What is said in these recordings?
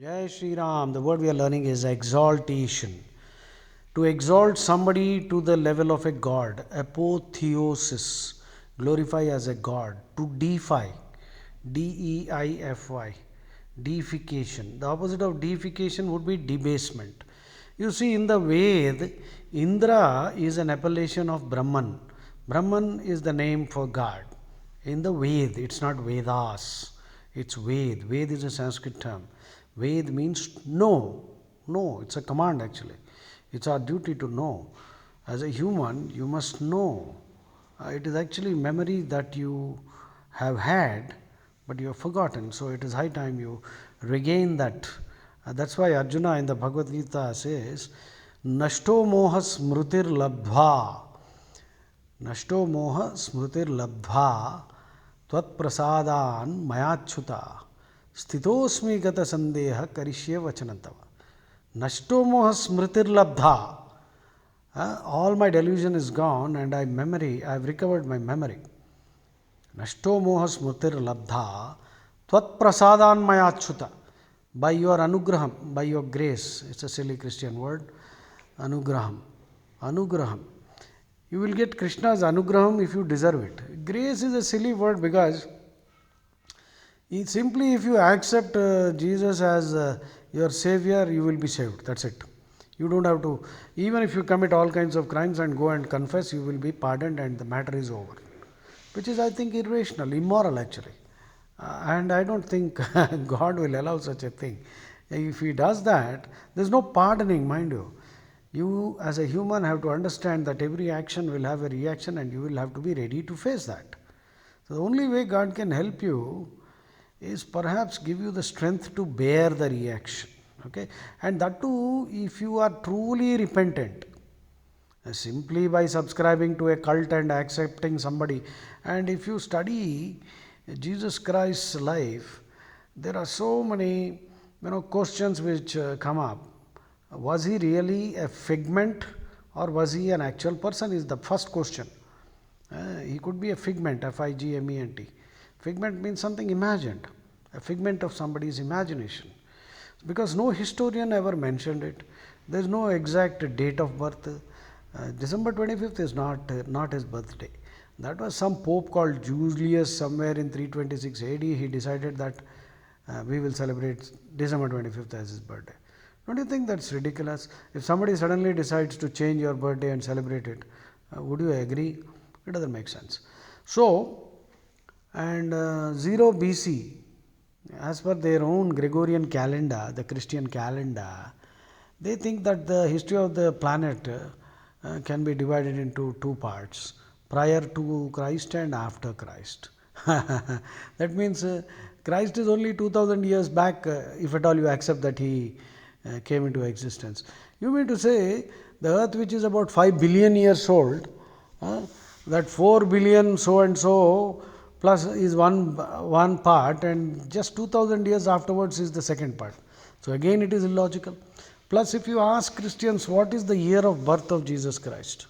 Jai Shri Ram. The word we are learning is exaltation. To exalt somebody to the level of a god, apotheosis, glorify as a god. To deify, deify, deification. The opposite of deification would be debasement. You see, in the Ved, Indra is an appellation of Brahman. Brahman is the name for God. In the Ved, it's not Vedas, it's Ved. Ved is a Sanskrit term. Ved means know. Know, it's a command actually. It's our duty to know. As a human, you must know. It is actually memory that you have had, but you have forgotten. So it is high time you regain that. That's why Arjuna in the Bhagavad Gita says, Nashto moha smrutir labdha. Nashto moha smrutir labdha tvat prasadan mayachyuta sthitosmi gata sandeha karishye vachanantava. Nashto moha smritir labdha. All my delusion is gone and I have recovered my memory. Nashto moha smritir labdha tvat prasadan mayachyuta. By your anugraham, by your grace, it's a silly Christian word, anugraham. Anugraham. You will get Krishna's anugraham if you deserve it. Grace is a silly word because simply if you accept Jesus as your savior, you will be saved. That's it. You don't have to, even if you commit all kinds of crimes and go and confess, you will be pardoned and the matter is over. Which is, I think, irrational, immoral actually. And I don't think God will allow such a thing. If He does that, there's no pardoning, mind you. You, as a human, have to understand that every action will have a reaction and you will have to be ready to face that. So, the only way God can help you is perhaps give you the strength to bear the reaction. Okay? And that too, if you are truly repentant. Simply by subscribing to a cult and accepting somebody. And if you study Jesus Christ's life, there are so many questions which come up. Was he really a figment or was he an actual person is the first question. He could be a figment, F-I-G-M-E-N-T. Figment means something imagined, a figment of somebody's imagination. Because no historian ever mentioned it. There is no exact date of birth. December 25th is not his birthday. That was some pope called Julius somewhere in 326 AD. He decided that we will celebrate December 25th as his birthday. Don't you think that's ridiculous? If somebody suddenly decides to change your birthday and celebrate it, would you agree? It doesn't make sense. So, and 0 BC, as per their own Gregorian calendar, the Christian calendar, they think that the history of the planet can be divided into two parts, prior to Christ and after Christ. That means Christ is only 2000 years back, if at all you accept that he came into existence. You mean to say the earth, which is about 5 billion years old, that 4 billion so and so plus is one part, and just 2000 years afterwards is the second part. So again it is illogical. Plus, if you ask Christians what is the year of birth of Jesus Christ,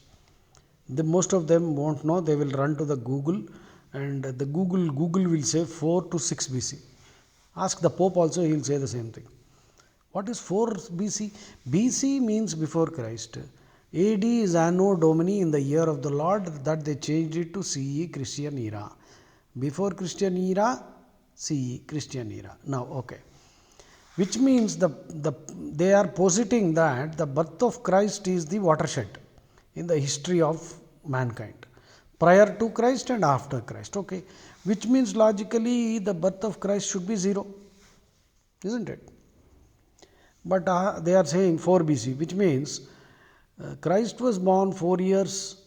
most of them won't know. They will run to the Google, and the Google will say 4 to 6 BC. Ask the Pope also, he will say the same thing. What is 4 BC? BC means before Christ. AD is Anno Domini, in the year of the Lord, that they changed it to CE, Christian era. Before Christian era, CE, Christian era. Now, okay. Which means they are positing that the birth of Christ is the watershed in the history of mankind, prior to Christ and after Christ. Okay, which means logically the birth of Christ should be 0, isn't it? But they are saying 4 BC, which means Christ was born 4 years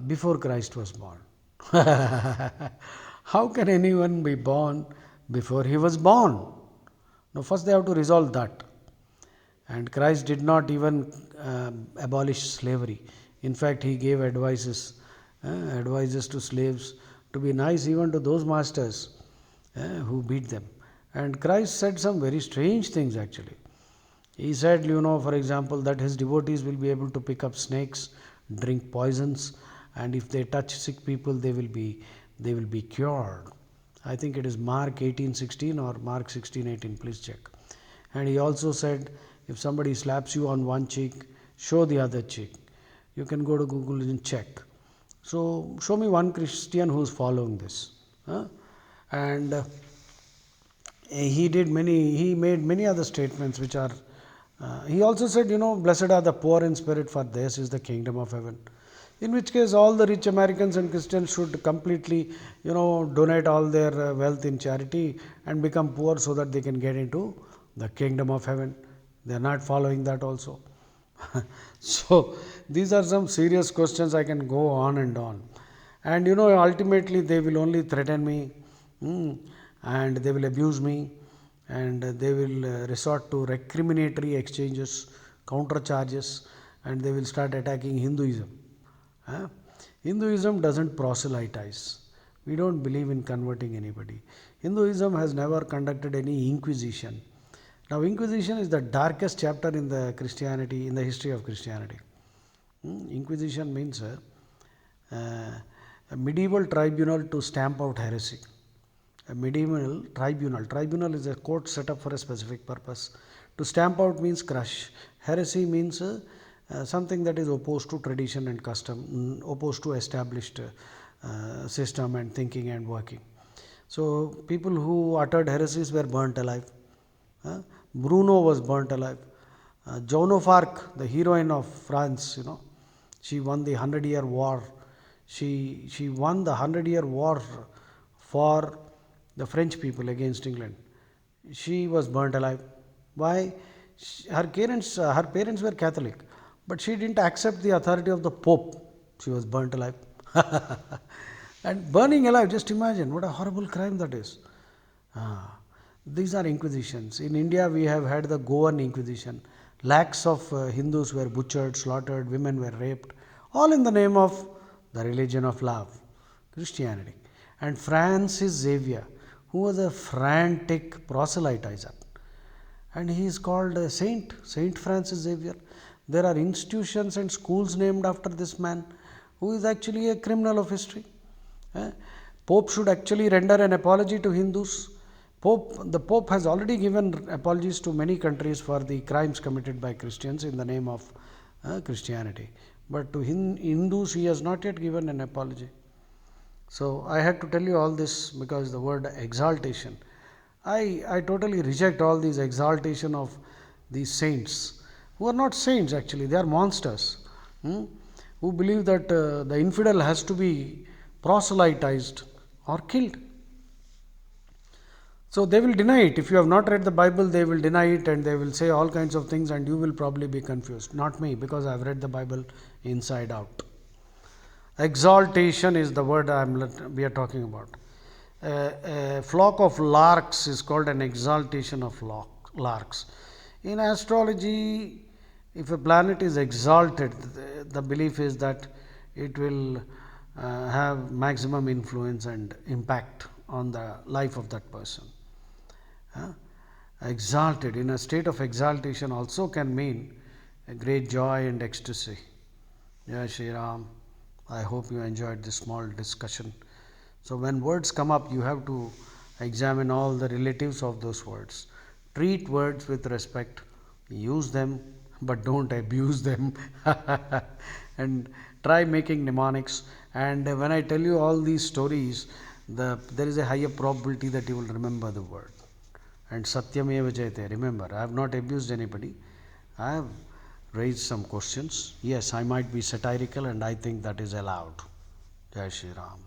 before Christ was born. How can anyone be born before he was born? Now, first they have to resolve that. And Christ did not even abolish slavery. In fact, he gave advices to slaves to be nice even to those masters who beat them. And Christ said some very strange things actually. He said, for example, that his devotees will be able to pick up snakes, drink poisons, and if they touch sick people, they will be cured. I think it is Mark 18:16 or Mark 16:18, please check. And he also said, if somebody slaps you on one cheek, show the other cheek. You can go to Google and check. So show me one Christian who is following this. Huh? And he made many other statements which are, he also said, blessed are the poor in spirit, for theirs is the kingdom of heaven. In which case, all the rich Americans and Christians should completely, donate all their wealth in charity and become poor so that they can get into the kingdom of heaven. They are not following that also. So, these are some serious questions. I can go on and on. And ultimately, they will only threaten me, and they will abuse me, and they will resort to recriminatory exchanges, counter charges, and they will start attacking Hinduism. Hinduism doesn't proselytize. We don't believe in converting anybody. Hinduism has never conducted any inquisition. Now, inquisition is the darkest chapter in the Christianity, in the history of Christianity. Inquisition means a medieval tribunal to stamp out heresy. A medieval tribunal. Tribunal is a court set up for a specific purpose. To stamp out means crush. Heresy means something that is opposed to tradition and custom, opposed to established system and thinking and working. So people who uttered heresies were burnt alive. Bruno was burnt alive. Joan of Arc, the heroine of France, she won the 100-Year War. She won the 100-Year War for the French people against England. She was burnt alive. Why? Her parents were Catholic, but she didn't accept the authority of the Pope. She was burnt alive. And burning alive, just imagine what a horrible crime that is. These are inquisitions. In India, we have had the Goan Inquisition. Lakhs of Hindus were butchered, slaughtered, women were raped, all in the name of the religion of love, Christianity. And Francis Xavier, who was a frantic proselytizer, and he is called a saint, Saint Francis Xavier. There are institutions and schools named after this man, who is actually a criminal of history. Pope should actually render an apology to Hindus. The Pope has already given apologies to many countries for the crimes committed by Christians in the name of Christianity. But to Hindus, he has not yet given an apology. So I had to tell you all this because the word exaltation. I totally reject all these exaltation of these saints, who are not saints actually, they are monsters, who believe that the infidel has to be proselytized or killed. So they will deny it. If you have not read the Bible, they will deny it and they will say all kinds of things and you will probably be confused. Not me, because I have read the Bible inside out. Exaltation is the word we are talking about. A flock of larks is called an exaltation of larks. In astrology, if a planet is exalted, the belief is that it will have maximum influence and impact on the life of that person. Exalted, in a state of exaltation, also can mean a great joy and ecstasy. Jai Shri Ram. I hope you enjoyed this small discussion. So when words come up, you have to examine all the relatives of those words. Treat words with respect, use them, but don't abuse them. And try making mnemonics. And when I tell you all these stories, there is a higher probability that you will remember the word. And Satyameva Jayate, remember, I have not abused anybody. I have raised some questions. Yes, I might be satirical and I think that is allowed. Jai Shri Ram.